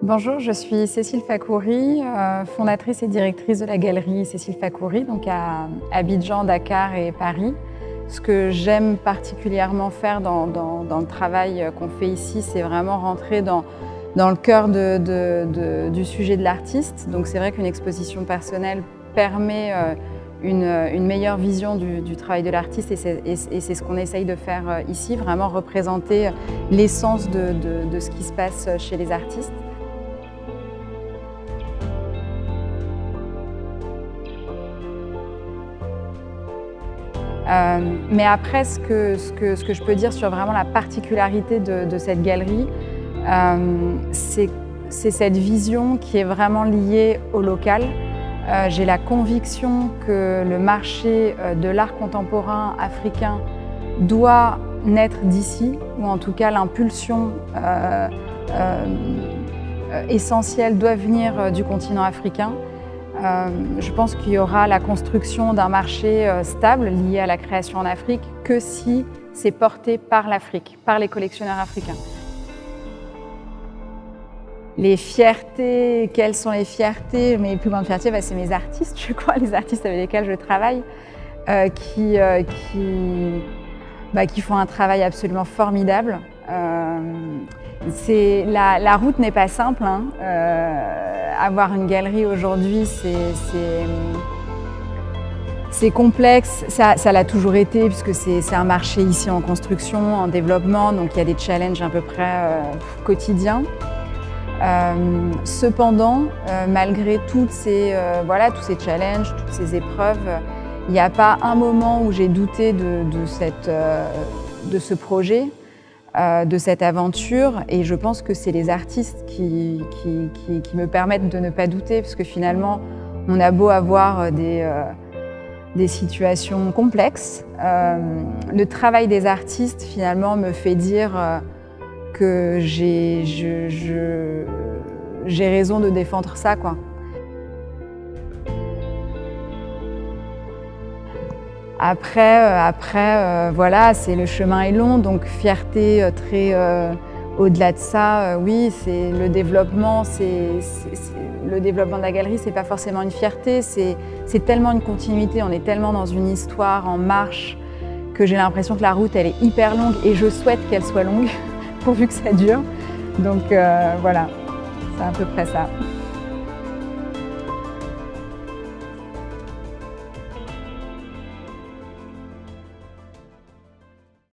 Bonjour, je suis Cécile Fakhouri, fondatrice et directrice de la galerie Cécile Fakhouri, donc à Abidjan, Dakar et Paris. Ce que j'aime particulièrement faire dans le travail qu'on fait ici, c'est vraiment rentrer dans le cœur du sujet de l'artiste. Donc c'est vrai qu'une exposition personnelle permet une meilleure vision du travail de l'artiste et c'est ce qu'on essaye de faire ici, vraiment représenter l'essence de ce qui se passe chez les artistes. Mais après, ce que je peux dire sur vraiment la particularité de cette galerie, c'est cette vision qui est vraiment liée au local. J'ai la conviction que le marché de l'art contemporain africain doit naître d'ici, ou en tout cas l'impulsion essentielle doit venir du continent africain. Je pense qu'il y aura la construction d'un marché stable lié à la création en Afrique que si c'est porté par l'Afrique, par les collectionneurs africains. Les fiertés, quelles sont les fiertés? Mes plus grandes fiertés, c'est mes artistes, je crois, les artistes avec lesquels je travaille, qui font un travail absolument formidable. La route n'est pas simple, hein. Avoir une galerie aujourd'hui, c'est complexe. Ça l'a toujours été puisque c'est un marché ici en construction, en développement, donc il y a des challenges à peu près quotidiens. Cependant, malgré tous ces challenges, toutes ces épreuves, il n'y a pas un moment où j'ai douté de ce projet. De cette aventure, et je pense que c'est les artistes qui me permettent de ne pas douter, parce que finalement on a beau avoir des situations complexes, le travail des artistes finalement me fait dire que j'ai raison de défendre ça, quoi. Après, voilà, le chemin est long, donc fierté très au-delà de ça, oui, c'est le développement. Le développement de la galerie, c'est pas forcément une fierté, c'est tellement une continuité. On est tellement dans une histoire en marche que j'ai l'impression que la route, elle est hyper longue et je souhaite qu'elle soit longue pourvu que ça dure. Donc voilà, c'est à peu près ça.